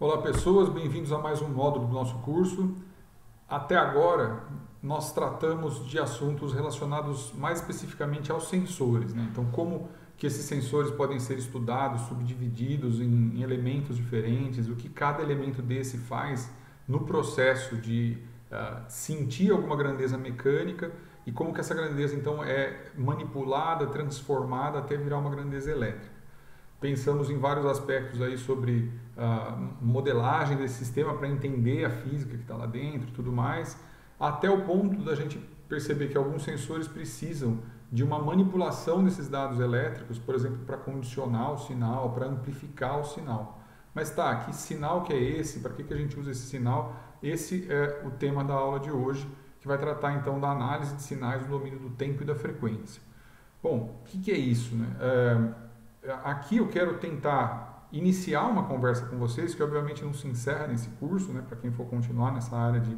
Olá pessoas, bem-vindos a mais um módulo do nosso curso. Até agora nós tratamos de assuntos relacionados mais especificamente aos sensores, né? Então como que esses sensores podem ser estudados, subdivididos em elementos diferentes, o que cada elemento desse faz no processo de sentir alguma grandeza mecânica e como que essa grandeza então é manipulada, transformada até virar uma grandeza elétrica. Pensamos em vários aspectos aí sobre a modelagem desse sistema para entender a física que está lá dentro e tudo mais, até o ponto da gente perceber que alguns sensores precisam de uma manipulação desses dados elétricos, por exemplo, para condicionar o sinal, para amplificar o sinal. Mas tá, que sinal que é esse? Para que a gente usa esse sinal? Esse é o tema da aula de hoje, que vai tratar então da análise de sinais no domínio do tempo e da frequência. Bom, o que é isso, né? Aqui eu quero tentar iniciar uma conversa com vocês, que obviamente não se encerra nesse curso, né, para quem for continuar nessa área de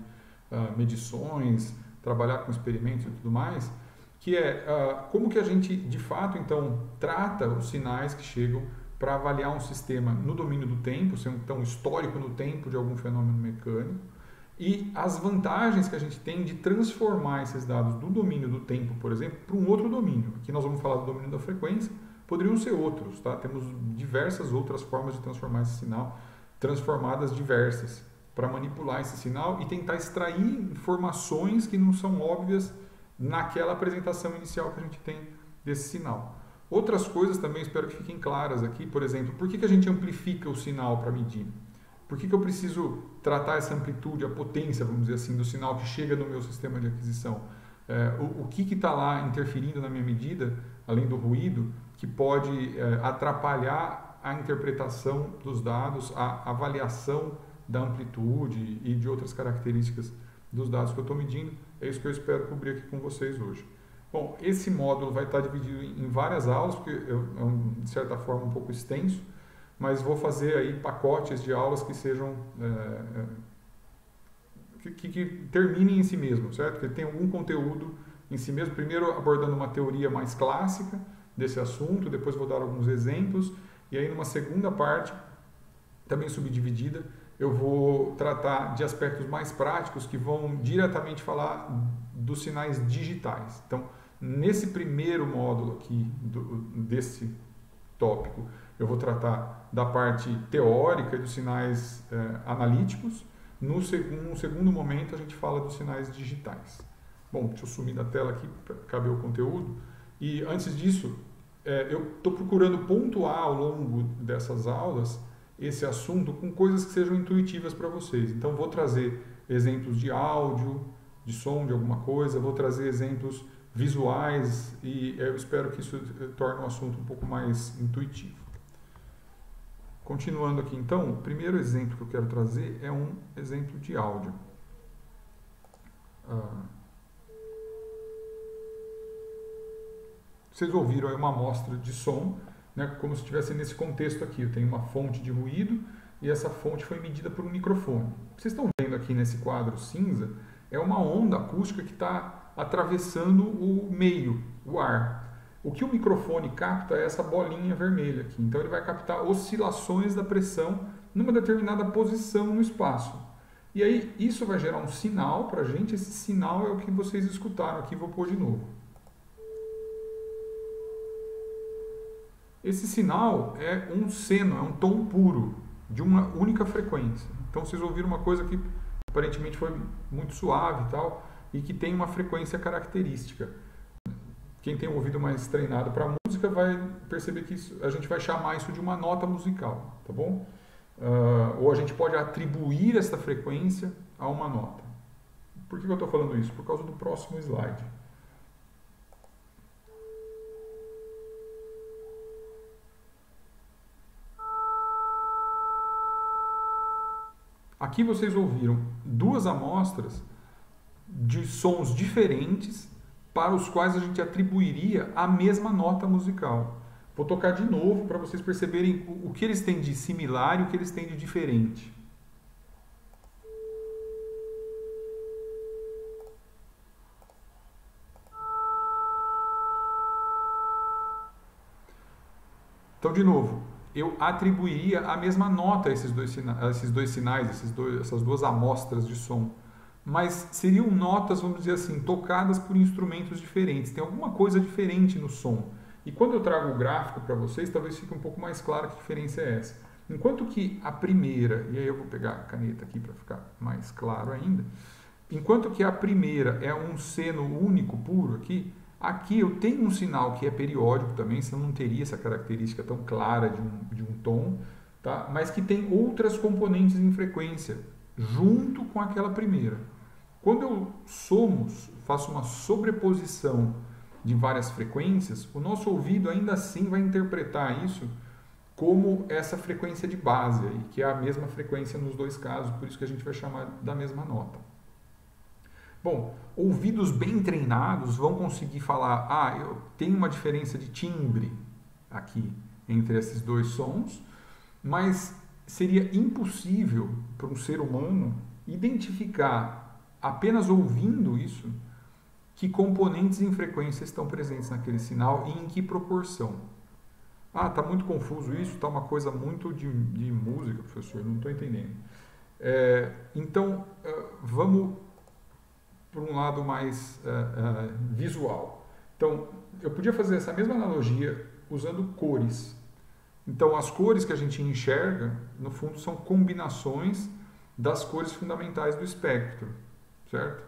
medições, trabalhar com experimentos e tudo mais, que é como que a gente de fato então trata os sinais que chegam para avaliar um sistema no domínio do tempo, sendo então histórico no tempo de algum fenômeno mecânico, e as vantagens que a gente tem de transformar esses dados do domínio do tempo, por exemplo, para um outro domínio. Aqui nós vamos falar do domínio da frequência, poderiam ser outros, tá? Temos diversas outras formas de transformar esse sinal, transformadas diversas, para manipular esse sinal e tentar extrair informações que não são óbvias naquela apresentação inicial que a gente tem desse sinal. Outras coisas também espero que fiquem claras aqui, por exemplo, por que a gente amplifica o sinal para medir? Por que eu preciso tratar essa amplitude, a potência, vamos dizer assim, do sinal que chega no meu sistema de aquisição? O que está lá interferindo na minha medida, além do ruído, que pode atrapalhar a interpretação dos dados, a avaliação da amplitude e de outras características dos dados que eu estou medindo. É isso que eu espero cobrir aqui com vocês hoje. Bom, esse módulo vai estar dividido em várias aulas, porque é de certa forma um pouco extenso, mas vou fazer aí pacotes de aulas que sejam que terminem em si mesmo, certo? Que tem algum conteúdo em si mesmo, primeiro abordando uma teoria mais clássica desse assunto, depois vou dar alguns exemplos, e aí numa segunda parte, também subdividida, eu vou tratar de aspectos mais práticos que vão diretamente falar dos sinais digitais. Então, nesse primeiro módulo aqui desse tópico, eu vou tratar da parte teórica dos sinais analíticos. No segundo momento, a gente fala dos sinais digitais. Bom, deixa eu sumir da tela aqui para caber o conteúdo. E antes disso, eu estou procurando pontuar ao longo dessas aulas esse assunto com coisas que sejam intuitivas para vocês. Então, vou trazer exemplos de áudio, de som de alguma coisa, vou trazer exemplos visuais e eu espero que isso torne o assunto um pouco mais intuitivo. Continuando aqui, então, o primeiro exemplo que eu quero trazer é um exemplo de áudio. Vocês ouviram aí uma amostra de som, né, como se estivesse nesse contexto aqui. Eu tenho uma fonte de ruído e essa fonte foi medida por um microfone. O que vocês estão vendo aqui nesse quadro cinza é uma onda acústica que está atravessando o meio, o ar. O que o microfone capta é essa bolinha vermelha aqui. Então ele vai captar oscilações da pressão numa determinada posição no espaço. E aí isso vai gerar um sinal para a gente. Esse sinal é o que vocês escutaram aqui, vou pôr de novo. Esse sinal é um seno, é um tom puro de uma única frequência. Então vocês ouviram uma coisa que aparentemente foi muito suave e tal, e que tem uma frequência característica. Quem tem um ouvido mais treinado para música vai perceber que a gente vai chamar isso de uma nota musical, tá bom? Ou a gente pode atribuir essa frequência a uma nota. Por que eu estou falando isso? Por causa do próximo slide. Aqui vocês ouviram duas amostras de sons diferentes para os quais a gente atribuiria a mesma nota musical. Vou tocar de novo para vocês perceberem o que eles têm de similar e o que eles têm de diferente. Então, de novo, eu atribuiria a mesma nota a esses dois sinais, essas duas amostras de som. Mas seriam notas, vamos dizer assim, tocadas por instrumentos diferentes. Tem alguma coisa diferente no som. E quando eu trago o gráfico para vocês, talvez fique um pouco mais claro que diferença é essa. Enquanto que a primeira, e aí eu vou pegar a caneta aqui para ficar mais claro ainda, enquanto que a primeira é um seno único, puro aqui eu tenho um sinal que é periódico também, senão não teria essa característica tão clara de um tom, tá? Mas que tem outras componentes em frequência, junto com aquela primeira. Quando eu faço uma sobreposição de várias frequências, o nosso ouvido ainda assim vai interpretar isso como essa frequência de base, aí, que é a mesma frequência nos dois casos, por isso que a gente vai chamar da mesma nota. Bom, ouvidos bem treinados vão conseguir falar, eu tenho uma diferença de timbre aqui entre esses dois sons, mas seria impossível para um ser humano identificar, apenas ouvindo isso, que componentes em frequência estão presentes naquele sinal e em que proporção. Está muito confuso isso, está uma coisa muito de música, professor, não estou entendendo. Então, vamos por um lado mais visual. Então, eu podia fazer essa mesma analogia usando cores. Então, as cores que a gente enxerga, no fundo, são combinações das cores fundamentais do espectro, certo?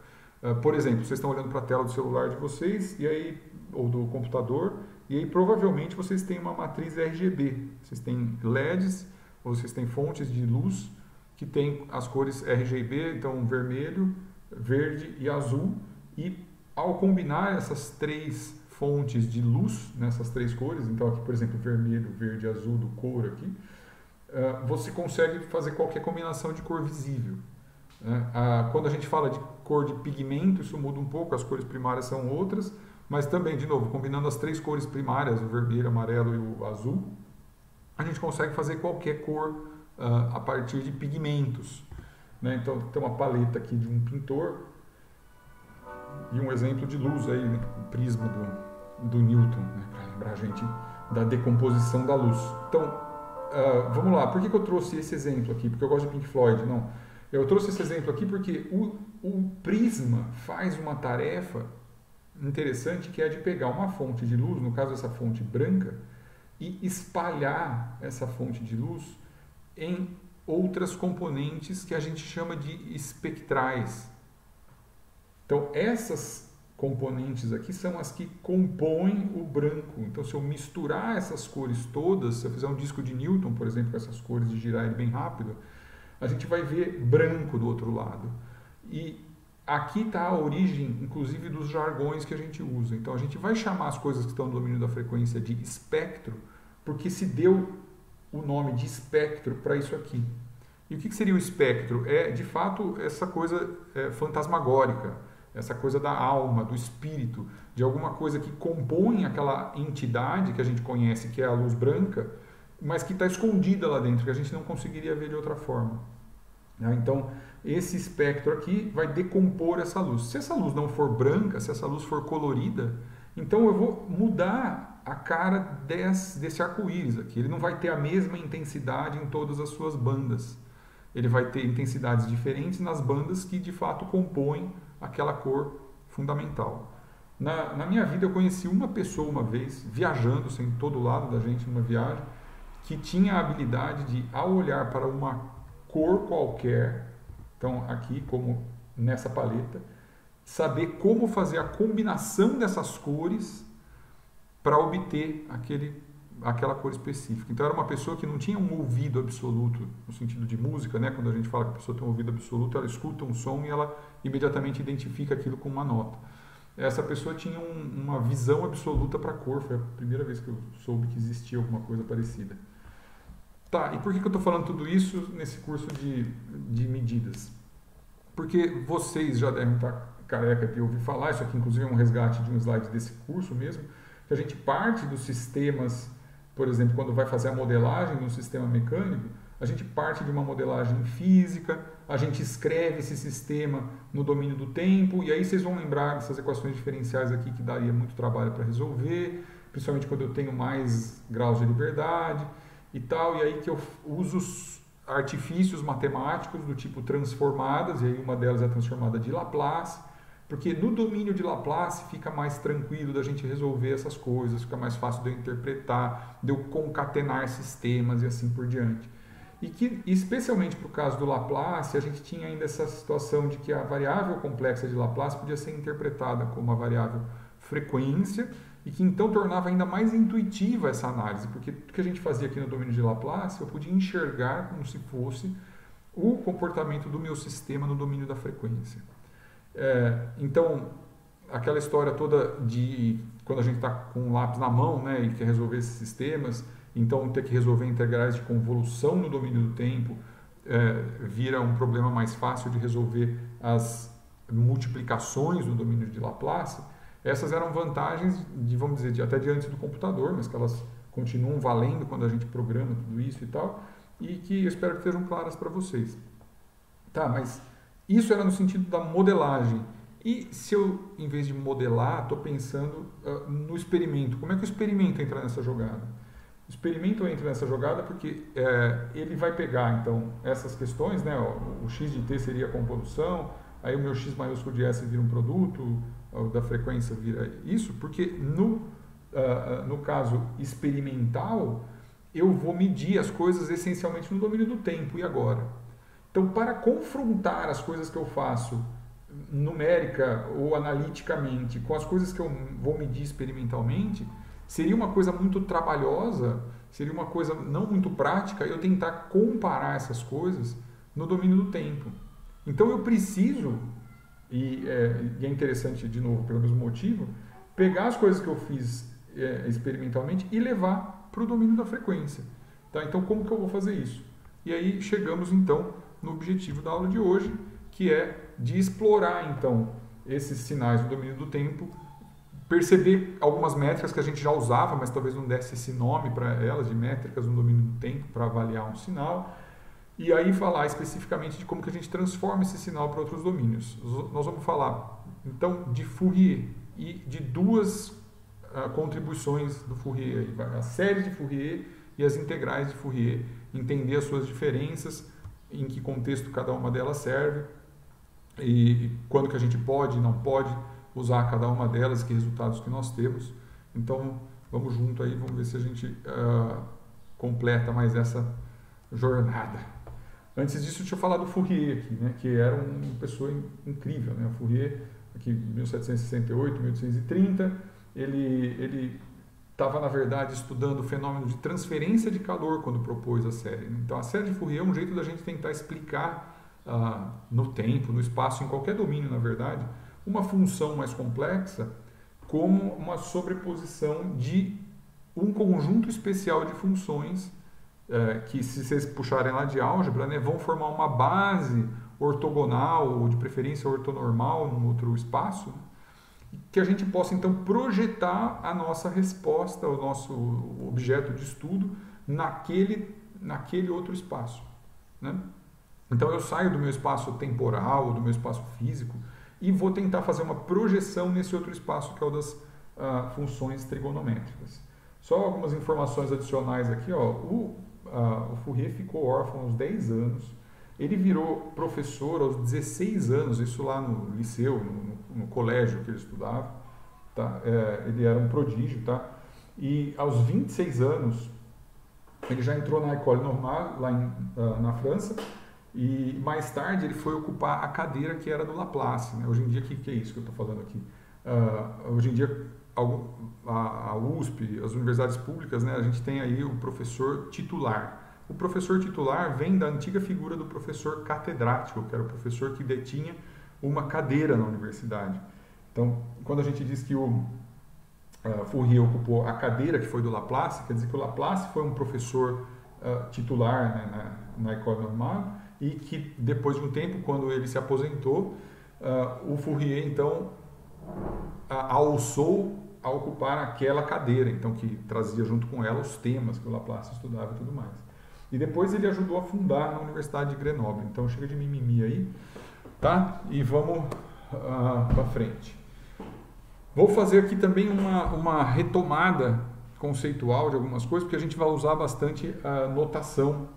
Por exemplo, vocês estão olhando para a tela do celular de vocês, e aí, ou do computador, e aí provavelmente vocês têm uma matriz RGB. Vocês têm LEDs, ou vocês têm fontes de luz que têm as cores RGB, então vermelho, verde e azul, e ao combinar essas três fontes de luz, nessas três cores, então aqui por exemplo vermelho, verde e azul do cor aqui, você consegue fazer qualquer combinação de cor visível. Quando a gente fala de cor de pigmento, isso muda um pouco, as cores primárias são outras, mas também, de novo, combinando as três cores primárias, o vermelho, o amarelo e o azul, a gente consegue fazer qualquer cor a partir de pigmentos. Então, tem uma paleta aqui de um pintor e um exemplo de luz aí, o prisma do Newton, para lembrar a gente da decomposição da luz. Então, vamos lá, por que eu trouxe esse exemplo aqui? Porque eu gosto de Pink Floyd? Não. Eu trouxe esse exemplo aqui porque o prisma faz uma tarefa interessante, que é de pegar uma fonte de luz, no caso essa fonte branca, e espalhar essa fonte de luz em outras componentes que a gente chama de espectrais. Então, essas componentes aqui são as que compõem o branco. Então, se eu misturar essas cores todas, se eu fizer um disco de Newton, por exemplo, com essas cores de girar ele bem rápido, a gente vai ver branco do outro lado. E aqui está a origem, inclusive, dos jargões que a gente usa. Então, a gente vai chamar as coisas que estão no domínio da frequência de espectro, porque se deu o nome de espectro para isso aqui. E o que seria o espectro? É, de fato, essa coisa fantasmagórica, essa coisa da alma, do espírito, de alguma coisa que compõe aquela entidade que a gente conhece, que é a luz branca, mas que está escondida lá dentro, que a gente não conseguiria ver de outra forma. Então, esse espectro aqui vai decompor essa luz. Se essa luz não for branca, se essa luz for colorida, então eu vou mudar a cara desse arco-íris aqui. Ele não vai ter a mesma intensidade em todas as suas bandas. Ele vai ter intensidades diferentes nas bandas que de fato compõem aquela cor fundamental. Na minha vida eu conheci uma pessoa uma vez, viajando, assim, todo lado da gente numa viagem, que tinha a habilidade de, ao olhar para uma cor qualquer, então aqui como nessa paleta, saber como fazer a combinação dessas cores para obter aquela cor específica. Então era uma pessoa que não tinha um ouvido absoluto, no sentido de música, né? Quando a gente fala que a pessoa tem um ouvido absoluto, ela escuta um som e ela imediatamente identifica aquilo com uma nota. Essa pessoa tinha uma visão absoluta para a cor, foi a primeira vez que eu soube que existia alguma coisa parecida. Tá, e por que eu estou falando tudo isso nesse curso de medidas? Porque vocês já devem estar careca de ouvir falar, isso aqui inclusive é um resgate de um slide desse curso mesmo, que a gente parte dos sistemas, por exemplo, quando vai fazer a modelagem de um sistema mecânico, a gente parte de uma modelagem física, a gente escreve esse sistema no domínio do tempo, e aí vocês vão lembrar dessas equações diferenciais aqui que daria muito trabalho para resolver, principalmente quando eu tenho mais graus de liberdade. e tal, e aí que eu uso os artifícios matemáticos do tipo transformadas, e aí uma delas é a transformada de Laplace, porque no domínio de Laplace fica mais tranquilo da gente resolver essas coisas, fica mais fácil de eu interpretar, de eu concatenar sistemas e assim por diante. E que, especialmente para o caso do Laplace, a gente tinha ainda essa situação de que a variável complexa de Laplace podia ser interpretada como uma variável frequência, e que então tornava ainda mais intuitiva essa análise, porque o que a gente fazia aqui no domínio de Laplace, eu podia enxergar como se fosse o comportamento do meu sistema no domínio da frequência. Então, aquela história toda de quando a gente está com um lápis na mão, né, e quer resolver esses sistemas, então ter que resolver integrais de convolução no domínio do tempo vira um problema mais fácil de resolver as multiplicações no domínio de Laplace. Essas eram vantagens de, vamos dizer, até de antes do computador, mas que elas continuam valendo quando a gente programa tudo isso e tal, e que eu espero que estejam claras para vocês. Tá, mas isso era no sentido da modelagem. E se eu, em vez de modelar, estou pensando no experimento, como é que o experimento entra nessa jogada? O experimento entra nessa jogada porque ele vai pegar, então, essas questões, né, o x de t seria a convolução, aí o meu x maiúsculo de s vira um produto, da frequência vira isso, porque no caso experimental, eu vou medir as coisas essencialmente no domínio do tempo e agora. Então, para confrontar as coisas que eu faço numérica ou analiticamente com as coisas que eu vou medir experimentalmente, seria uma coisa muito trabalhosa, seria uma coisa não muito prática eu tentar comparar essas coisas no domínio do tempo. Então, eu preciso, e é interessante, de novo, pelo mesmo motivo, pegar as coisas que eu fiz experimentalmente e levar para o domínio da frequência. Tá? Então, como que eu vou fazer isso? E aí chegamos, então, no objetivo da aula de hoje, que é de explorar, então, esses sinais do domínio do tempo, perceber algumas métricas que a gente já usava, mas talvez não desse esse nome para elas, de métricas no domínio do tempo, para avaliar um sinal, e aí falar especificamente de como que a gente transforma esse sinal para outros domínios. Nós vamos falar, então, de Fourier e de duas contribuições do Fourier, a série de Fourier e as integrais de Fourier, entender as suas diferenças, em que contexto cada uma delas serve, e quando que a gente pode e não pode usar cada uma delas, que resultados que nós temos. Então, vamos junto aí, vamos ver se a gente completa mais essa jornada. Antes disso, deixa eu falar do Fourier aqui, né, que era uma pessoa incrível, né? O Fourier, aqui 1768, 1830, ele estava, na verdade, estudando o fenômeno de transferência de calor quando propôs a série. Então, a série de Fourier é um jeito da gente tentar explicar no tempo, no espaço, em qualquer domínio, na verdade, uma função mais complexa como uma sobreposição de um conjunto especial de funções que, se vocês puxarem lá de álgebra, né, vão formar uma base ortogonal ou de preferência ortonormal num outro espaço, que a gente possa então projetar a nossa resposta, o nosso objeto de estudo naquele outro espaço, né? Então eu saio do meu espaço temporal, do meu espaço físico e vou tentar fazer uma projeção nesse outro espaço que é o das funções trigonométricas. Só algumas informações adicionais aqui, ó. O Fourier ficou órfão aos 10 anos. Ele virou professor aos 16 anos, isso lá no liceu, no colégio que ele estudava. Tá? Ele era um prodígio. Tá? E aos 26 anos, ele já entrou na École Normale, lá na França, e mais tarde ele foi ocupar a cadeira que era do Laplace. Né? Hoje em dia, o que é isso que eu estou falando aqui? Hoje em dia, a USP, as universidades públicas, né, a gente tem aí o professor titular. O professor titular vem da antiga figura do professor catedrático, que era o professor que detinha uma cadeira na universidade. Então, quando a gente diz que o Fourier ocupou a cadeira que foi do Laplace, quer dizer que o Laplace foi um professor titular, né, na École Normale, e que depois de um tempo, quando ele se aposentou, o Fourier então alçou a ocupar aquela cadeira, então, que trazia junto com ela os temas que o Laplace estudava e tudo mais. E depois ele ajudou a fundar na Universidade de Grenoble. Então chega de mimimi aí, tá? E vamos para frente. Vou fazer aqui também uma retomada conceitual de algumas coisas, porque a gente vai usar bastante a notação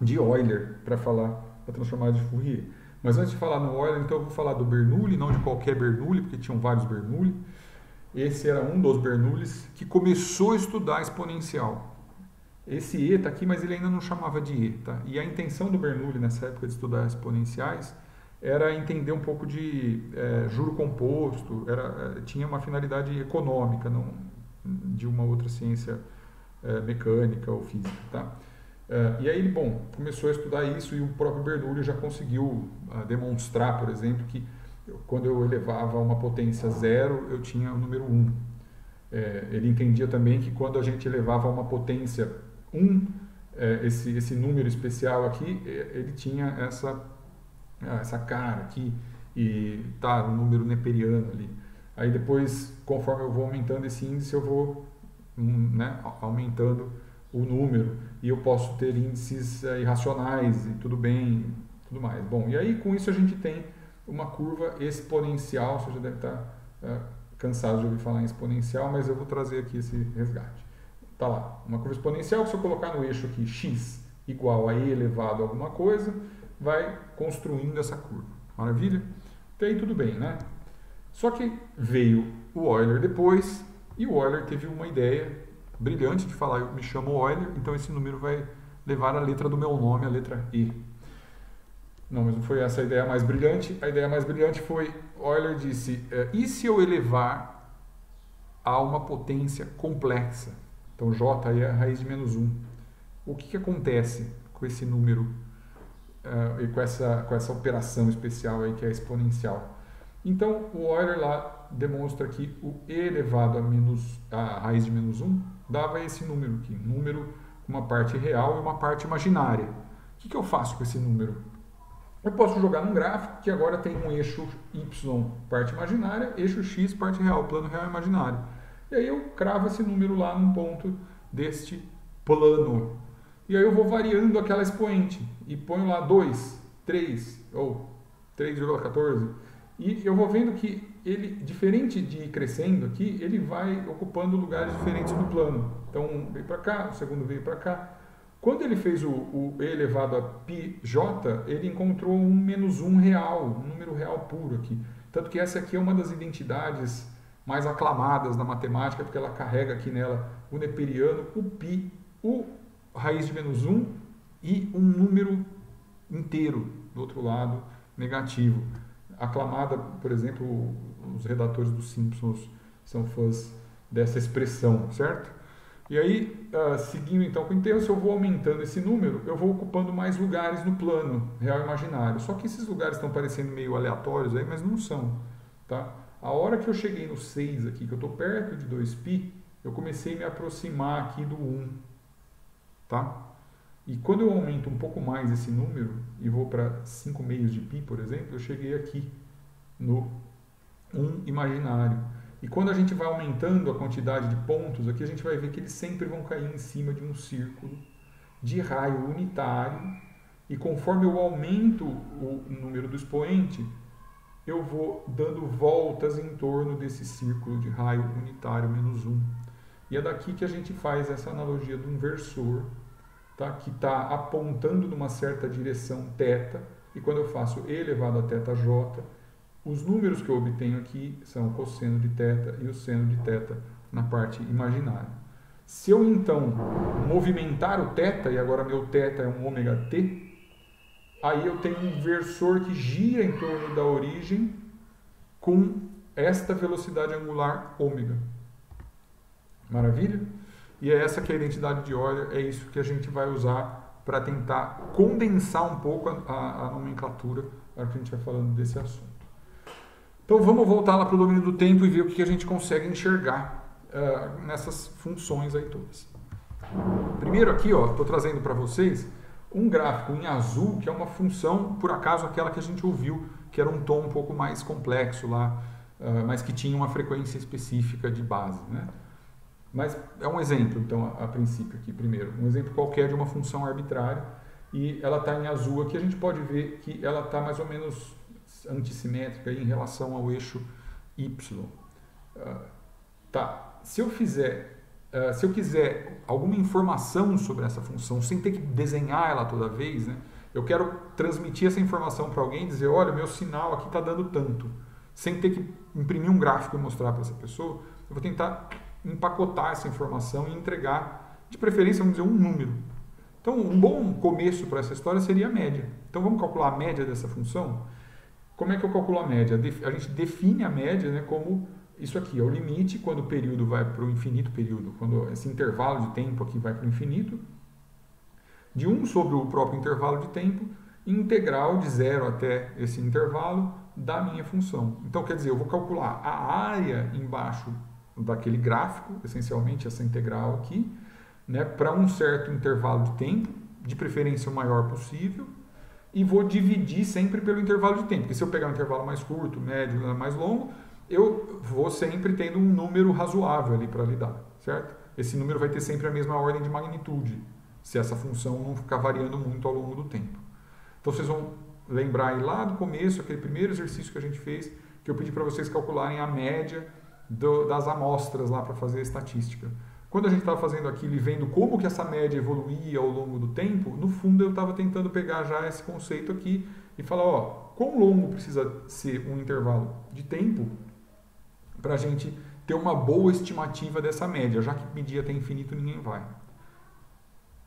de Euler para falar da transformada de Fourier. Mas antes de falar no Euler, então eu vou falar do Bernoulli, não de qualquer Bernoulli, porque tinham vários Bernoulli. Esse era um dos Bernoullis que começou a estudar exponencial. Esse E está aqui, mas ele ainda não chamava de E. Tá? E a intenção do Bernoulli nessa época de estudar exponenciais era entender um pouco de juro composto, tinha uma finalidade econômica, não de uma outra ciência mecânica ou física. Tá? E aí ele, começou a estudar isso e o próprio Bernoulli já conseguiu demonstrar, por exemplo, que quando eu elevava uma potência 0, eu tinha o número 1. Ele entendia também que quando a gente elevava uma potência 1, esse número especial aqui, ele tinha essa cara aqui, e tá no número neperiano ali. Aí depois, conforme eu vou aumentando esse índice, eu vou aumentando o número, e eu posso ter índices irracionais, e tudo bem, tudo mais. Bom, e aí com isso a gente tem uma curva exponencial. Você já deve estar cansado de ouvir falar em exponencial, mas eu vou trazer aqui esse resgate. Tá lá, uma curva exponencial que se eu colocar no eixo aqui x igual a e elevado a alguma coisa, vai construindo essa curva. Maravilha? Até aí tudo bem, né? Só que veio o Euler depois, e o Euler teve uma ideia brilhante de falar: eu me chamo Euler, então esse número vai levar a letra do meu nome, a letra E. Não, mas não foi essa a ideia mais brilhante. A ideia mais brilhante foi, Euler disse, e se eu elevar a uma potência complexa? Então, J é a raiz de menos 1. O que acontece com esse número e com essa operação especial aí que é exponencial? Então, o Euler lá demonstra que o e elevado a raiz de menos 1 dava esse número aqui, número com uma parte real e uma parte imaginária. O que eu faço com esse número? Eu posso jogar num gráfico que agora tem um eixo y, parte imaginária, eixo x, parte real, plano real imaginário. E aí eu cravo esse número lá num ponto deste plano. E aí eu vou variando aquela expoente e ponho lá 2, 3 ou 3,14. E eu vou vendo que ele, diferente de ir crescendo aqui, ele vai ocupando lugares diferentes do plano. Então um veio para cá, o segundo veio para cá. Quando ele fez o e elevado a πj, ele encontrou um menos 1 real, um número real puro aqui. Tanto que essa aqui é uma das identidades mais aclamadas da matemática, porque ela carrega aqui nela o neperiano, o π, o raiz de menos 1 e um número inteiro do outro lado, negativo. Aclamada, por exemplo, os redatores dos Simpsons são fãs dessa expressão, certo? E aí, seguindo então com o enterro, se eu vou aumentando esse número, eu vou ocupando mais lugares no plano real e imaginário. Só que esses lugares estão parecendo meio aleatórios aí, mas não são. Tá? A hora que eu cheguei no 6 aqui, que eu estou perto de 2π, eu comecei a me aproximar aqui do 1. Tá? E quando eu aumento um pouco mais esse número, e vou para 5 meios de π, por exemplo, eu cheguei aqui no 1 imaginário. E quando a gente vai aumentando a quantidade de pontos, aqui a gente vai ver que eles sempre vão cair em cima de um círculo de raio unitário. E conforme eu aumento o número do expoente, eu vou dando voltas em torno desse círculo de raio unitário menos 1. E é daqui que a gente faz essa analogia do inversor, tá? Que está apontando numa certa direção θ. E quando eu faço e elevado a θj, os números que eu obtenho aqui são o cosseno de θ e o seno de θ na parte imaginária. Se eu então movimentar o θ, e agora meu θ é um ômega-t, aí eu tenho um versor que gira em torno da origem com esta velocidade angular ômega. Maravilha? E é essa que é a identidade de Euler, é isso que a gente vai usar para tentar condensar um pouco a nomenclatura na hora que a gente vai falando desse assunto. Então vamos voltar lá para o domínio do tempo e ver o que a gente consegue enxergar nessas funções aí todas. Primeiro aqui, estou trazendo para vocês um gráfico em azul, que é uma função, por acaso aquela que a gente ouviu, que era um tom um pouco mais complexo lá, mas que tinha uma frequência específica de base, né? Mas é um exemplo, então, a princípio aqui, primeiro. Um exemplo qualquer de uma função arbitrária, e ela está em azul aqui, a gente pode ver que ela está mais ou menos antissimétrica em relação ao eixo Y. Se eu fizer se eu quiser alguma informação sobre essa função, sem ter que desenhar ela toda vez, né? Eu quero transmitir essa informação para alguém e dizer, olha, meu sinal aqui está dando tanto. Sem ter que imprimir um gráfico e mostrar para essa pessoa, eu vou tentar empacotar essa informação e entregar, de preferência, vamos dizer, um número. Então, um bom começo para essa história seria a média. Então, vamos calcular a média dessa função? Como é que eu calculo a média? A gente define a média, né, como isso aqui, é o limite quando o período vai para o infinito período, quando esse intervalo de tempo aqui vai para o infinito, de 1 sobre o próprio intervalo de tempo, integral de 0 até esse intervalo da minha função. Então, quer dizer, eu vou calcular a área embaixo daquele gráfico, essencialmente essa integral aqui, né, para um certo intervalo de tempo, de preferência o maior possível, e vou dividir sempre pelo intervalo de tempo, porque se eu pegar um intervalo mais curto, médio, mais longo, eu vou sempre tendo um número razoável ali para lidar, certo? Esse número vai ter sempre a mesma ordem de magnitude, se essa função não ficar variando muito ao longo do tempo. Então vocês vão lembrar aí lá do começo, aquele primeiro exercício que a gente fez, que eu pedi para vocês calcularem a média das amostras lá para fazer a estatística. Quando a gente estava fazendo aquilo e vendo como que essa média evoluía ao longo do tempo, no fundo eu estava tentando pegar já esse conceito aqui e falar, ó, quão longo precisa ser um intervalo de tempo para a gente ter uma boa estimativa dessa média, já que medir até infinito ninguém vai.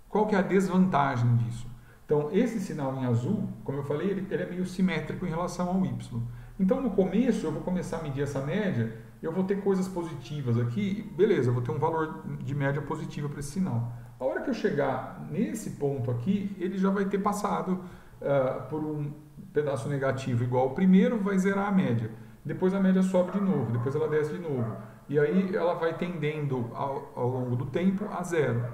Qual que é a desvantagem disso? Então, esse sinal em azul, como eu falei, ele é meio simétrico em relação ao y. Então, no começo, eu vou começar a medir essa média, eu vou ter coisas positivas aqui, beleza, eu vou ter um valor de média positiva para esse sinal. A hora que eu chegar nesse ponto aqui, ele já vai ter passado por um pedaço negativo igual ao primeiro, vai zerar a média. Depois a média sobe de novo, depois ela desce de novo. E aí ela vai tendendo ao longo do tempo a zero.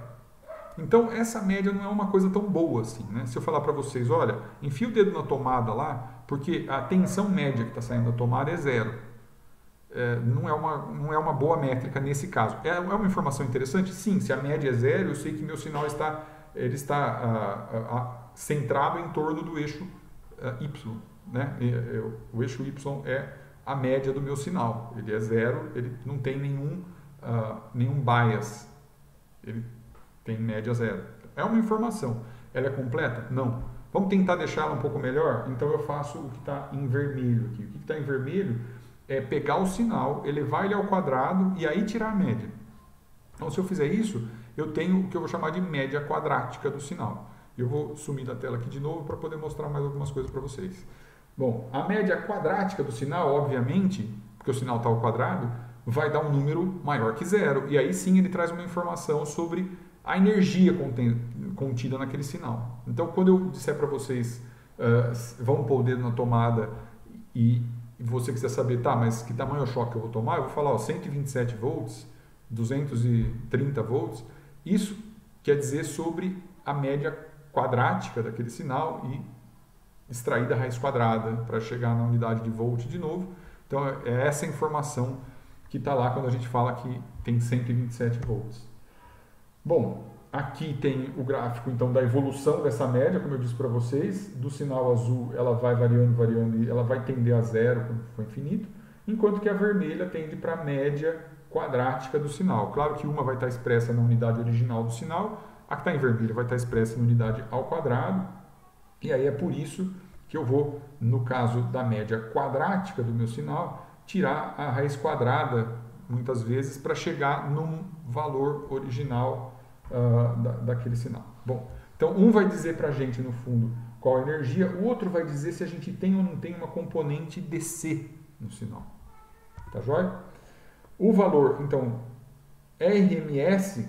Então, essa média não é uma coisa tão boa assim, né? Se eu falar para vocês, olha, enfia o dedo na tomada lá, porque a tensão média que está saindo da tomada é zero. Não é uma boa métrica nesse caso. É uma informação interessante? Sim, se a média é zero, eu sei que meu sinal está centrado em torno do eixo Y, né? O eixo Y é a média do meu sinal. Ele é zero, ele não tem nenhum bias. Ele tem média zero. É uma informação. Ela é completa? Não. Vamos tentar deixá-la um pouco melhor? Então eu faço o que está em vermelho aqui. O que está em vermelho é pegar o sinal, elevar ele ao quadrado e aí tirar a média. Então se eu fizer isso, eu tenho o que eu vou chamar de média quadrática do sinal. Eu vou sumir da tela aqui de novo para poder mostrar mais algumas coisas para vocês. Bom, a média quadrática do sinal, obviamente, porque o sinal está ao quadrado, vai dar um número maior que zero. E aí sim ele traz uma informação sobre a energia contida naquele sinal. Então, quando eu disser para vocês, vão pôr o dedo na tomada e você quiser saber, tá, mas que tamanho é o choque que eu vou tomar? Eu vou falar, 127 volts, 230 volts. Isso quer dizer sobre a média quadrática daquele sinal e extrair da raiz quadrada para chegar na unidade de volt de novo. Então, é essa informação que está lá quando a gente fala que tem 127 volts. Bom, aqui tem o gráfico então da evolução dessa média, como eu disse para vocês, do sinal azul ela vai variando e ela vai tender a zero quando for infinito, enquanto que a vermelha tende para a média quadrática do sinal. Claro que uma vai estar expressa na unidade original do sinal, a que está em vermelho vai estar expressa em unidade ao quadrado, e aí é por isso que eu vou, no caso da média quadrática do meu sinal, tirar a raiz quadrada muitas vezes para chegar num valor original daquele sinal. Bom, então um vai dizer para a gente no fundo qual a energia, o outro vai dizer se a gente tem ou não tem uma componente DC no sinal. Tá joia? O valor, então, RMS,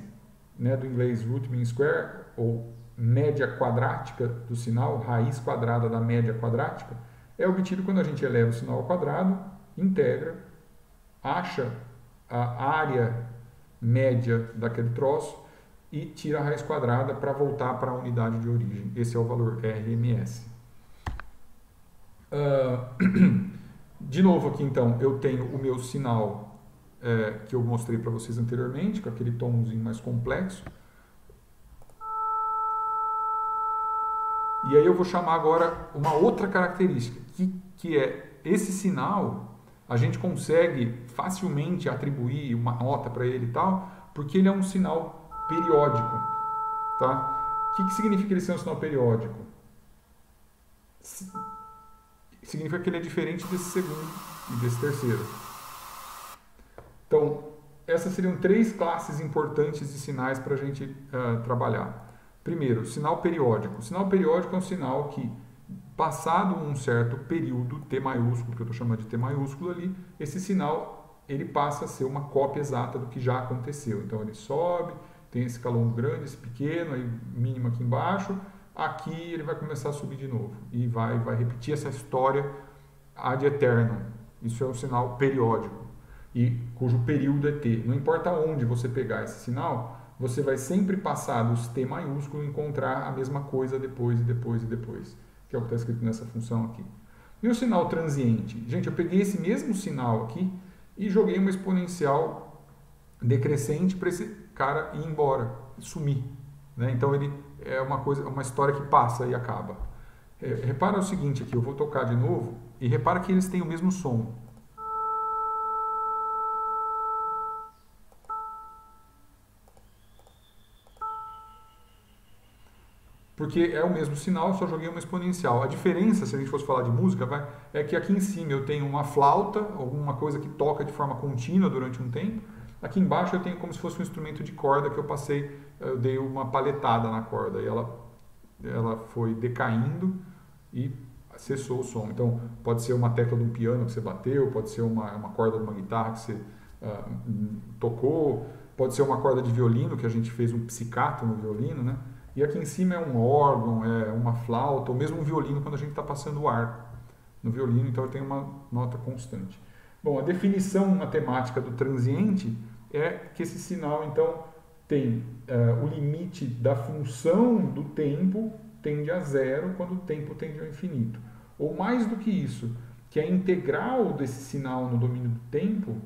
né, do inglês root mean square, ou média quadrática do sinal, raiz quadrada da média quadrática, é obtido quando a gente eleva o sinal ao quadrado, integra, acha a área média daquele troço e tira a raiz quadrada para voltar para a unidade de origem. Esse é o valor RMS. De novo aqui então, eu tenho o meu sinal que eu mostrei para vocês anteriormente, com aquele tomzinho mais complexo. E aí eu vou chamar agora uma outra característica, que é esse sinal, a gente consegue facilmente atribuir uma nota para ele e tal, Porque ele é um sinal periódico. Tá? O que significa ele ser um sinal periódico? Significa que ele é diferente desse segundo e desse terceiro. Então, essas seriam 3 classes importantes de sinais para a gente trabalhar. Primeiro, sinal periódico. O sinal periódico é um sinal que, passado um certo período, T maiúsculo, que eu estou chamando de T maiúsculo ali, esse sinal ele passa a ser uma cópia exata do que já aconteceu. Então, ele sobe, tem esse calombo grande, esse pequeno, aí mínimo aqui embaixo, aqui ele vai começar a subir de novo e vai repetir essa história ad eternum. Isso é um sinal periódico e cujo período é T. Não importa onde você pegar esse sinal, você vai sempre passar dos T maiúsculo e encontrar a mesma coisa depois e depois e depois, que é o que está escrito nessa função aqui. E o sinal transiente? Gente, eu peguei esse mesmo sinal aqui e joguei uma exponencial decrescente para esse cara ir embora, sumir. Né? Então ele é uma história que passa e acaba. Repara o seguinte aqui, eu vou tocar de novo e repara que eles têm o mesmo som. Porque é o mesmo sinal, só joguei uma exponencial. A diferença, se a gente fosse falar de música, é que aqui em cima eu tenho uma flauta, alguma coisa que toca de forma contínua durante um tempo. Aqui embaixo eu tenho como se fosse um instrumento de corda que eu dei uma paletada na corda e ela foi decaindo e cessou o som. Então pode ser uma tecla de um piano que você bateu, pode ser uma corda de uma guitarra que você tocou, pode ser uma corda de violino que a gente fez um psicato no violino, né? E aqui em cima é um órgão, é uma flauta, ou mesmo um violino quando a gente está passando o ar no violino, então tem uma nota constante. Bom, a definição matemática do transiente é que esse sinal, então, tem o limite da função do tempo tende a zero quando o tempo tende ao infinito. Ou mais do que isso, que a integral desse sinal no domínio do tempo,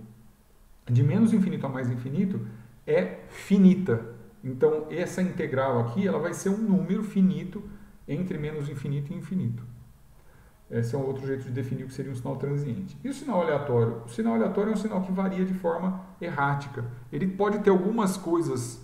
de menos infinito a mais infinito, é finita. Então, essa integral aqui ela vai ser um número finito entre menos infinito e infinito. Esse é um outro jeito de definir o que seria um sinal transiente. E o sinal aleatório? O sinal aleatório é um sinal que varia de forma errática. Ele pode ter algumas coisas,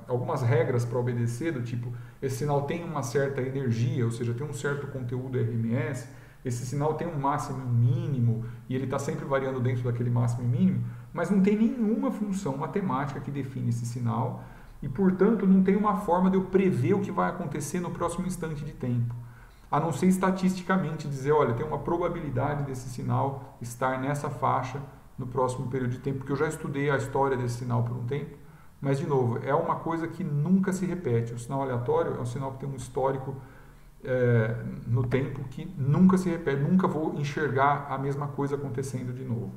algumas regras para obedecer, do tipo, esse sinal tem uma certa energia, ou seja, tem um certo conteúdo RMS, esse sinal tem um máximo e um mínimo, e ele está sempre variando dentro daquele máximo e mínimo, mas não tem nenhuma função matemática que define esse sinal, e, portanto, não tem uma forma de eu prever o que vai acontecer no próximo instante de tempo. A não ser estatisticamente dizer, olha, tem uma probabilidade desse sinal estar nessa faixa no próximo período de tempo, porque eu já estudei a história desse sinal por um tempo, mas, de novo, é uma coisa que nunca se repete. O sinal aleatório é um sinal que tem um histórico no tempo que nunca se repete, nunca vou enxergar a mesma coisa acontecendo de novo.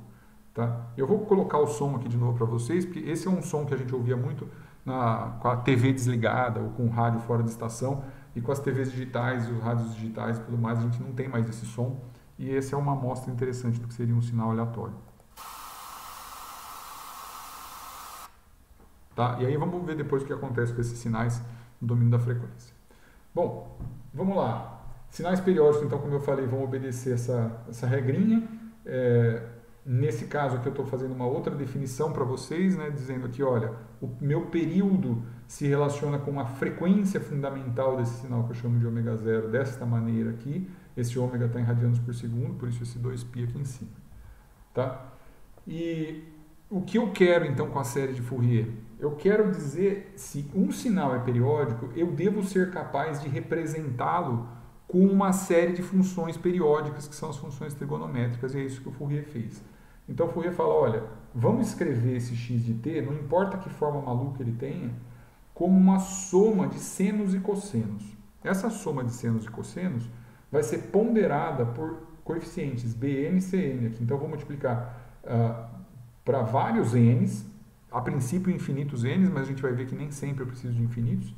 Tá? Eu vou colocar o som aqui de novo para vocês, porque esse é um som que a gente ouvia muito com a TV desligada ou com o rádio fora de estação, e com as TVs digitais e os rádios digitais e tudo mais, a gente não tem mais esse som, e essa é uma amostra interessante do que seria um sinal aleatório. Tá? E aí vamos ver depois o que acontece com esses sinais no domínio da frequência. Bom, vamos lá. Sinais periódicos, então, como eu falei, vão obedecer essa regrinha. Nesse caso aqui eu estou fazendo uma outra definição para vocês, né, dizendo aqui, olha, o meu período se relaciona com a frequência fundamental desse sinal que eu chamo de ômega zero, desta maneira aqui. Esse ômega está em radianos por segundo, por isso esse 2π aqui em cima. Tá? E o que eu quero então com a série de Fourier? Eu quero dizer se um sinal é periódico, eu devo ser capaz de representá-lo com uma série de funções periódicas, que são as funções trigonométricas, e é isso que o Fourier fez. Então o Fourier fala, olha, vamos escrever esse x de t, não importa que forma maluca ele tenha, como uma soma de senos e cossenos. Essa soma de senos e cossenos vai ser ponderada por coeficientes bn e cn aqui. Então eu vou multiplicar para vários n's, a princípio infinitos n's, mas a gente vai ver que nem sempre eu preciso de infinitos.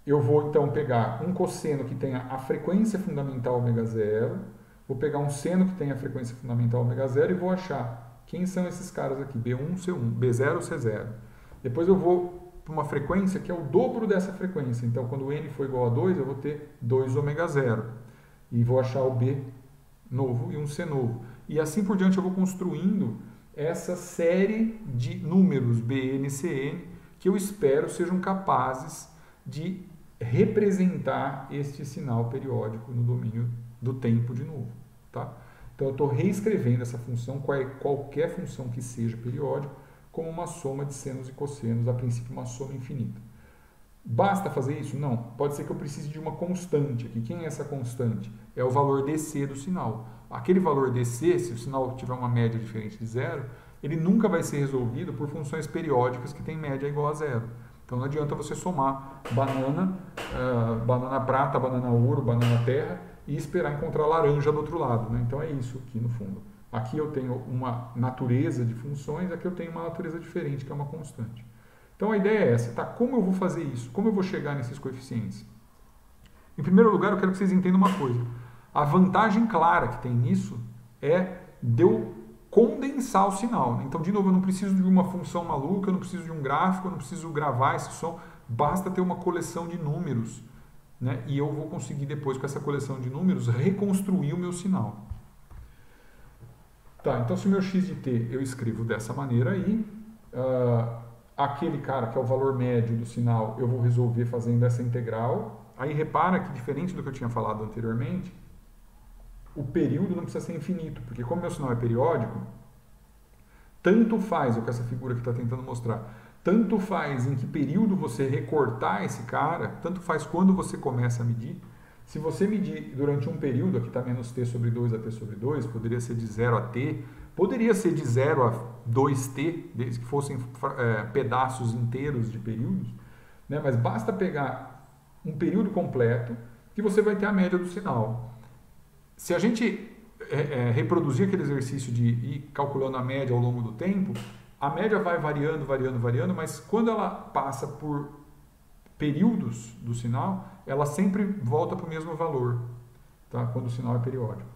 Eu vou então pegar um cosseno que tenha a frequência fundamental ômega zero, vou pegar um seno que tenha a frequência fundamental ômega zero e vou achar quem são esses caras aqui, B1, C1, B0, C0. Depois eu vou para uma frequência que é o dobro dessa frequência. Então, quando n for igual a 2, eu vou ter 2 ômega zero. E vou achar o B novo e um C novo. E assim por diante eu vou construindo essa série de números BNCN que eu espero sejam capazes de representar este sinal periódico no domínio do tempo de novo. Tá? Então eu estou reescrevendo essa função, qualquer função que seja periódica, como uma soma de senos e cossenos, a princípio uma soma infinita. Basta fazer isso? Não. Pode ser que eu precise de uma constante aqui. Quem é essa constante? É o valor DC do sinal. Aquele valor DC, se o sinal tiver uma média diferente de zero, ele nunca vai ser resolvido por funções periódicas que têm média igual a zero. Então não adianta você somar banana, banana prata, banana ouro, banana terra e esperar encontrar laranja do outro lado. Né? Então é isso aqui no fundo. Aqui eu tenho uma natureza de funções, aqui eu tenho uma natureza diferente, que é uma constante. Então a ideia é essa, tá? Como eu vou fazer isso? Como eu vou chegar nesses coeficientes? Em primeiro lugar, eu quero que vocês entendam uma coisa. A vantagem clara que tem nisso é de eu condensar o sinal. Então, de novo, eu não preciso de uma função maluca, eu não preciso de um gráfico, eu não preciso gravar esse som. Basta ter uma coleção de números, né? E eu vou conseguir depois, com essa coleção de números, reconstruir o meu sinal. Tá, então se o meu x de t eu escrevo dessa maneira aí, aquele cara que é o valor médio do sinal, eu vou resolver fazendo essa integral. Aí repara que, diferente do que eu tinha falado anteriormente, o período não precisa ser infinito, porque como meu sinal é periódico, tanto faz, é o que essa figura aqui está tentando mostrar, tanto faz em que período você recortar esse cara, tanto faz quando você começa a medir. Se você medir durante um período, aqui está menos t sobre 2 a t sobre 2, poderia ser de 0 a t, poderia ser de 0 a 2t, desde que fossem pedaços inteiros de períodos, né? Mas basta pegar um período completo que você vai ter a média do sinal. Se a gente reproduzir aquele exercício de ir calculando a média ao longo do tempo, a média vai variando, variando, variando, mas quando ela passa por períodos do sinal, ela sempre volta para o mesmo valor, tá? Quando o sinal é periódico.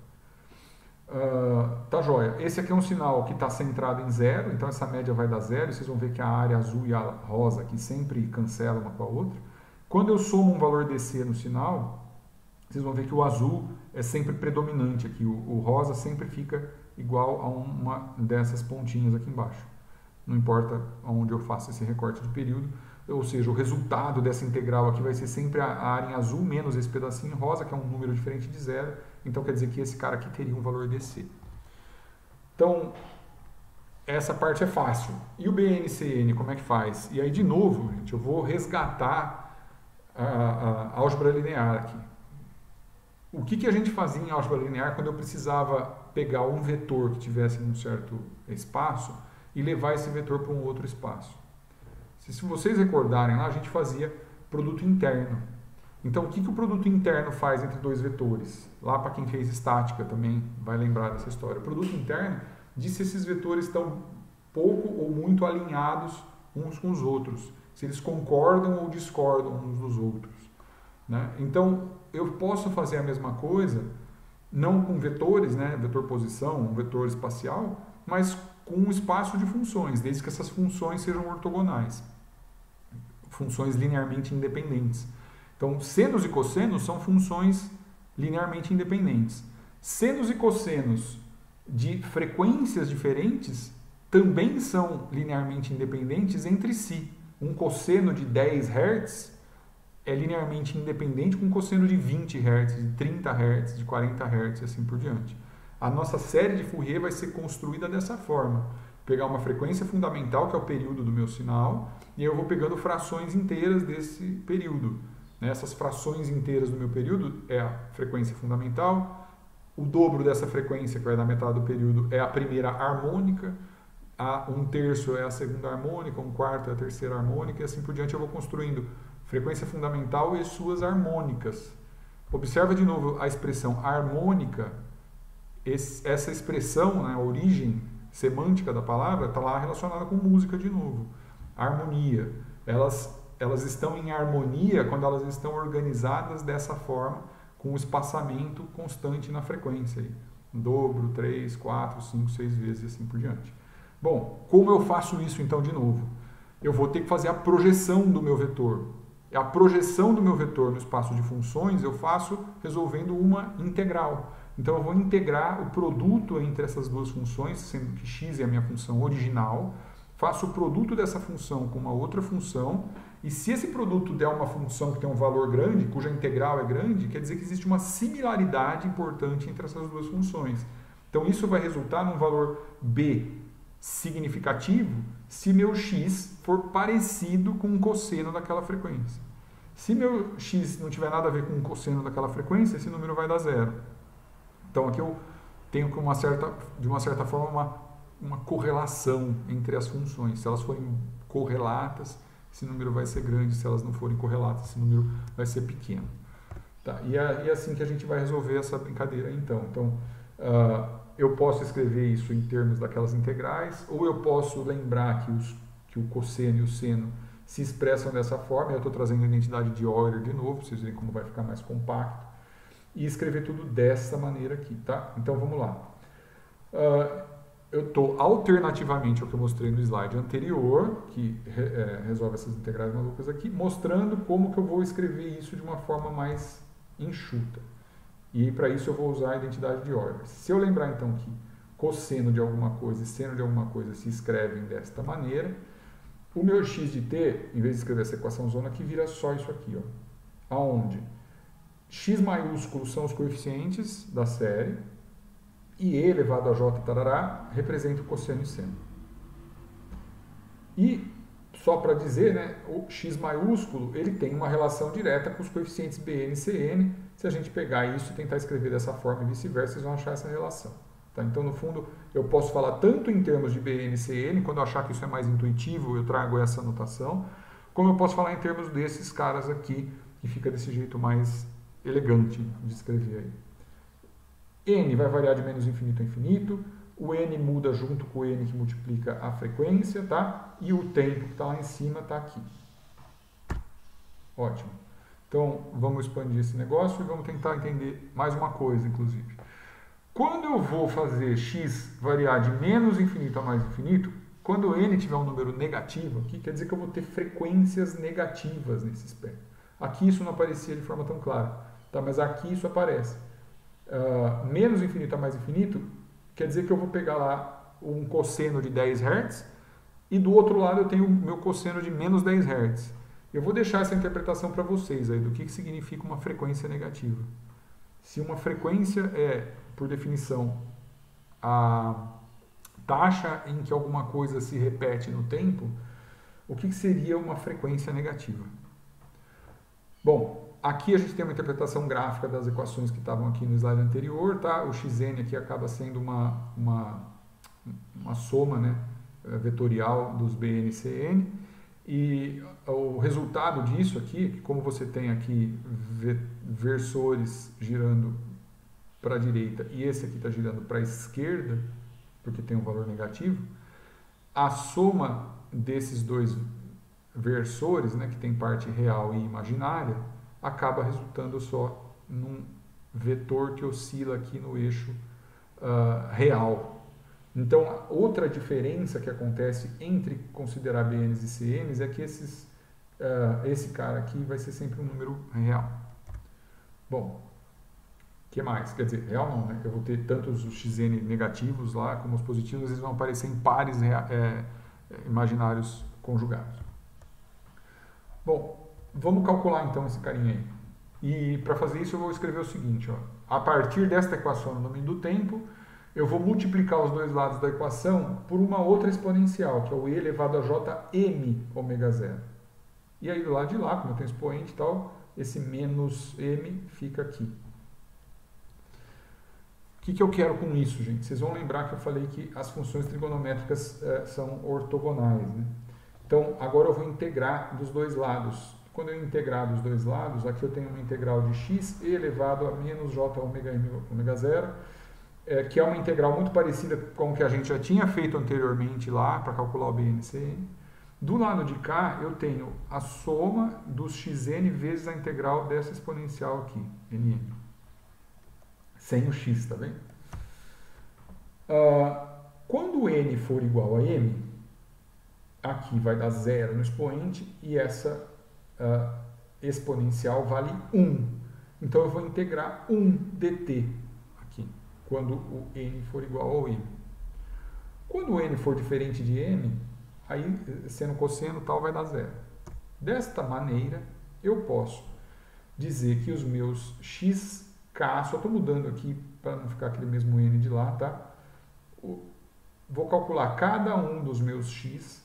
Tá joia. Esse aqui é um sinal que está centrado em zero, então essa média vai dar zero, e vocês vão ver que a área azul e a rosa aqui sempre cancelam uma com a outra. Quando eu somo um valor DC no sinal, vocês vão ver que o azul é sempre predominante aqui, o rosa sempre fica igual a uma dessas pontinhas aqui embaixo. Não importa onde eu faço esse recorte de período, ou seja, o resultado dessa integral aqui vai ser sempre a área em azul menos esse pedacinho rosa, que é um número diferente de zero, então quer dizer que esse cara aqui teria um valor DC. Então, essa parte é fácil. E o BNCN, como é que faz? E aí, de novo, gente, eu vou resgatar a álgebra linear aqui. O que a gente fazia em álgebra linear quando eu precisava pegar um vetor que tivesse em um certo espaço e levar esse vetor para um outro espaço? Se vocês recordarem lá, a gente fazia produto interno. Então, o que o produto interno faz entre dois vetores? Lá, para quem fez estática também vai lembrar dessa história. O produto interno diz se esses vetores estão pouco ou muito alinhados uns com os outros, se eles concordam ou discordam uns dos outros, né? Então, eu posso fazer a mesma coisa, não com vetores, né, vetor posição, um vetor espacial, mas com um espaço de funções, desde que essas funções sejam ortogonais, funções linearmente independentes. Então, senos e cossenos são funções linearmente independentes. Senos e cossenos de frequências diferentes também são linearmente independentes entre si. Um cosseno de 10 Hz é linearmente independente com um cosseno de 20 Hz, de 30 Hz, de 40 Hz e assim por diante. A nossa série de Fourier vai ser construída dessa forma. Pegar uma frequência fundamental, que é o período do meu sinal, e eu vou pegando frações inteiras desse período. Essas frações inteiras do meu período é a frequência fundamental, o dobro dessa frequência, que vai dar metade do período, é a primeira harmônica, um terço é a segunda harmônica, um quarto é a terceira harmônica, e assim por diante eu vou construindo frequência fundamental e suas harmônicas. Observa de novo a expressão harmônica, essa expressão, né, a origem semântica da palavra, está lá relacionada com música de novo. Harmonia. Elas estão em harmonia quando elas estão organizadas dessa forma, com o espaçamento constante na frequência. Aí. Dobro, 3, 4, 5, 6 vezes e assim por diante. Bom, como eu faço isso então de novo? Eu vou ter que fazer a projeção do meu vetor. A projeção do meu vetor no espaço de funções eu faço resolvendo uma integral. Então eu vou integrar o produto entre essas duas funções, sendo que x é a minha função original, faço o produto dessa função com uma outra função, e se esse produto der uma função que tem um valor grande, cuja integral é grande, quer dizer que existe uma similaridade importante entre essas duas funções. Então isso vai resultar num valor b significativo se meu x for parecido com o cosseno daquela frequência. Se meu x não tiver nada a ver com o cosseno daquela frequência, esse número vai dar zero. Então aqui eu tenho de uma certa forma uma correlação entre as funções. Se elas forem correlatas, esse número vai ser grande. Se elas não forem correlatas, esse número vai ser pequeno. Tá? E é assim que a gente vai resolver essa brincadeira então. Então, eu posso escrever isso em termos daquelas integrais, ou eu posso lembrar que o cosseno e o seno se expressam dessa forma. Eu estou trazendo a identidade de Euler de novo, para vocês verem como vai ficar mais compacto. E escrever tudo dessa maneira aqui, tá? Então vamos lá. Eu estou alternativamente ao que eu mostrei no slide anterior, que resolve essas integrais malucas aqui, mostrando como que eu vou escrever isso de uma forma mais enxuta. E para isso eu vou usar a identidade de Euler. Se eu lembrar então que cosseno de alguma coisa e seno de alguma coisa se escrevem desta maneira, o meu x de t, em vez de escrever essa equação zona aqui, vira só isso aqui, ó. Aonde x maiúsculo são os coeficientes da série e e elevado a j tarará representa o cosseno e seno. E só para dizer, né, o x maiúsculo ele tem uma relação direta com os coeficientes bn e cn. Se a gente pegar isso e tentar escrever dessa forma e vice-versa, vocês vão achar essa relação. Tá? Então, no fundo, eu posso falar tanto em termos de bn e cn, quando eu achar que isso é mais intuitivo, eu trago essa notação, como eu posso falar em termos desses caras aqui, que fica desse jeito mais elegante de escrever aí. N vai variar de menos infinito a infinito, o N muda junto com o N que multiplica a frequência, tá? E o tempo que está lá em cima está aqui. Ótimo. Então, vamos expandir esse negócio e vamos tentar entender mais uma coisa, inclusive. Quando eu vou fazer x variar de menos infinito a mais infinito, quando n tiver um número negativo aqui, quer dizer que eu vou ter frequências negativas nesse espectro. Aqui isso não aparecia de forma tão clara, tá? Mas aqui isso aparece. Menos infinito a mais infinito, quer dizer que eu vou pegar lá um cosseno de 10 Hz e do outro lado eu tenho o meu cosseno de menos 10 Hz. Eu vou deixar essa interpretação para vocês aí do que significa uma frequência negativa. Se uma frequência é, por definição, a taxa em que alguma coisa se repete no tempo, o que seria uma frequência negativa? Bom, aqui a gente tem uma interpretação gráfica das equações que estavam aqui no slide anterior, tá? O xn aqui acaba sendo uma soma, né, vetorial dos bn e cn, e o resultado disso aqui, como você tem aqui versores girando para a direita e esse aqui está girando para a esquerda, porque tem um valor negativo, a soma desses dois versores, né, que tem parte real e imaginária, acaba resultando só num vetor que oscila aqui no eixo real. Então, outra diferença que acontece entre considerar BNs e CNs é que esse cara aqui vai ser sempre um número real. Bom, o que mais? Quer dizer, real não, né? Eu vou ter tanto os xn negativos lá como os positivos, eles vão aparecer em pares imaginários conjugados. Bom, vamos calcular então esse carinha aí. E para fazer isso eu vou escrever o seguinte, ó. A partir desta equação no domínio do tempo, eu vou multiplicar os dois lados da equação por uma outra exponencial, que é o e elevado a jm ômega zero. E aí do lado de lá, como eu tenho expoente e tal, esse menos m fica aqui. O que eu quero com isso, gente? Vocês vão lembrar que eu falei que as funções trigonométricas são ortogonais, né? Então, agora eu vou integrar dos dois lados. Quando eu integrar dos dois lados, aqui eu tenho uma integral de x elevado a menos j ômega m ômega zero, que é uma integral muito parecida com o que a gente já tinha feito anteriormente lá, para calcular o BNCN. Do lado de cá, eu tenho a soma dos xn vezes a integral dessa exponencial aqui, nm. Sem o x, tá vendo? Quando n for igual a m, aqui vai dar zero no expoente e essa exponencial vale 1. Então eu vou integrar 1 dt aqui, quando o n for igual ao m. Quando o n for diferente de m, aí seno cosseno tal vai dar zero. Desta maneira, eu posso dizer que os meus xk, só estou mudando aqui para não ficar aquele mesmo n de lá, tá? Vou calcular cada um dos meus x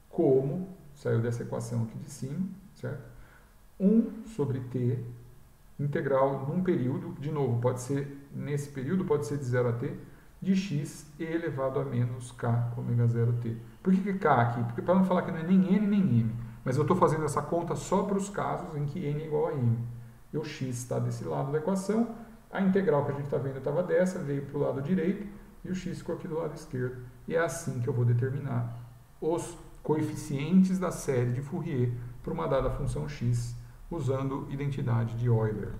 como, saiu dessa equação aqui de cima, certo? 1 sobre t, integral num período, de novo, pode ser, nesse período, pode ser de 0 a t, de x e elevado a menos k ômega 0t. Por que k aqui? Porque para não falar que não é nem n nem m, mas eu estou fazendo essa conta só para os casos em que n é igual a m. E o x está desse lado da equação, a integral que a gente está vendo estava dessa, veio para o lado direito, e o x ficou aqui do lado esquerdo. E é assim que eu vou determinar os coeficientes da série de Fourier para uma dada função x, usando identidade de Euler.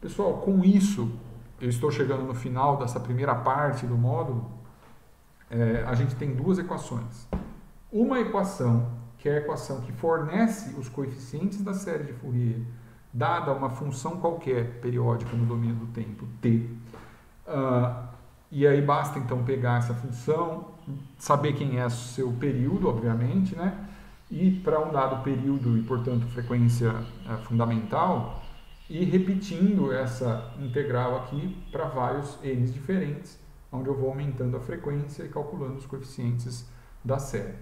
Pessoal, com isso, eu estou chegando no final dessa primeira parte do módulo. A gente tem duas equações. Uma equação, que é a equação que fornece os coeficientes da série de Fourier, dada uma função qualquer periódica no domínio do tempo, t. E aí basta então pegar essa função, saber quem é seu período, obviamente, né? E para um dado período e, portanto, frequência fundamental, e repetindo essa integral aqui para vários n's diferentes, onde eu vou aumentando a frequência e calculando os coeficientes da série.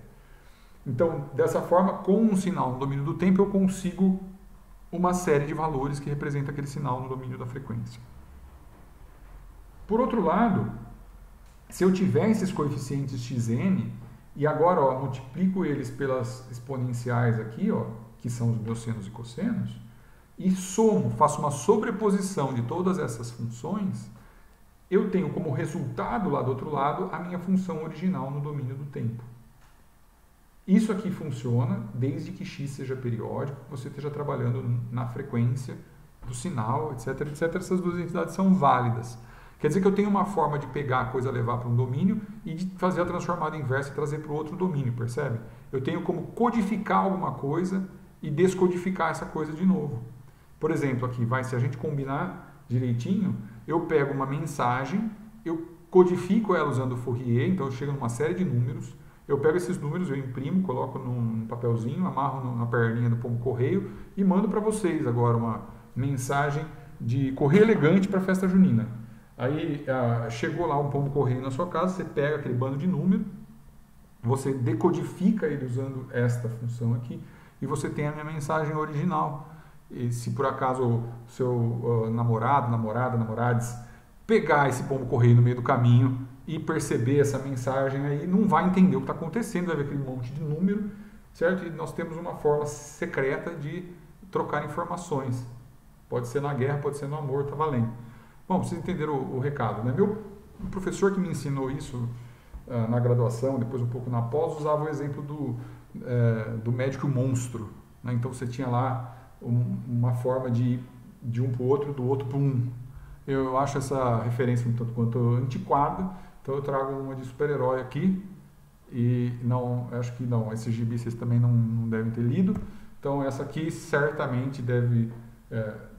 Então, dessa forma, com um sinal no domínio do tempo, eu consigo uma série de valores que representa aquele sinal no domínio da frequência. Por outro lado, se eu tiver esses coeficientes xn, e agora multiplico eles pelas exponenciais aqui, que são os meus senos e cossenos, e somo, faço uma sobreposição de todas essas funções, eu tenho como resultado lá do outro lado a minha função original no domínio do tempo. Isso aqui funciona desde que x seja periódico, você esteja trabalhando na frequência do sinal, etc, etc. Essas duas entidades são válidas. Quer dizer que eu tenho uma forma de pegar a coisa, levar para um domínio e de fazer a transformada inversa e trazer para o outro domínio, percebe? Eu tenho como codificar alguma coisa e descodificar essa coisa de novo. Por exemplo, aqui, se a gente combinar direitinho, eu pego uma mensagem, eu codifico ela usando o Fourier, então eu chego numa série de números, eu pego esses números, eu imprimo, coloco num papelzinho, amarro na perninha do pombo correio e mando para vocês agora uma mensagem de correio elegante para a festa junina. Aí chegou lá um pombo correio na sua casa, você pega aquele bando de número, você decodifica ele usando esta função aqui e você tem a minha mensagem original. E se por acaso o seu namorado, namorada, namorades pegar esse pombo correio no meio do caminho e perceber essa mensagem aí, não vai entender o que está acontecendo, vai ver aquele monte de número, certo? E nós temos uma forma secreta de trocar informações. Pode ser na guerra, pode ser no amor, tá valendo. Bom, vocês entenderam o recado, né? Meu professor que me ensinou isso na graduação, depois um pouco na pós, usava o exemplo do médico monstro, né? Então você tinha lá uma forma de um para o outro, do outro para um. Eu acho essa referência um tanto quanto antiquada, então eu trago uma de super-herói aqui, e não, acho que não, esse gibi vocês também não devem ter lido, então essa aqui certamente deve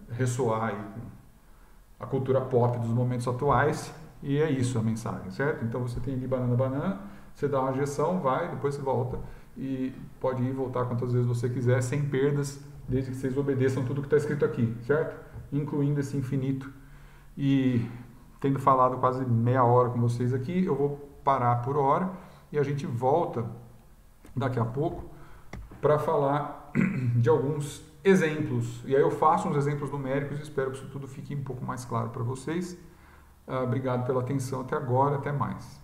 ressoar aí com a cultura pop dos momentos atuais, e é isso a mensagem, certo? Então você tem ali banana, banana, você dá uma injeção, vai, depois você volta, e pode ir e voltar quantas vezes você quiser, sem perdas, desde que vocês obedeçam tudo que está escrito aqui, certo? Incluindo esse infinito. E tendo falado quase meia hora com vocês aqui, eu vou parar por hora e a gente volta daqui a pouco para falar de alguns exemplos. E aí eu faço uns exemplos numéricos e espero que isso tudo fique um pouco mais claro para vocês. Obrigado pela atenção até agora, até mais.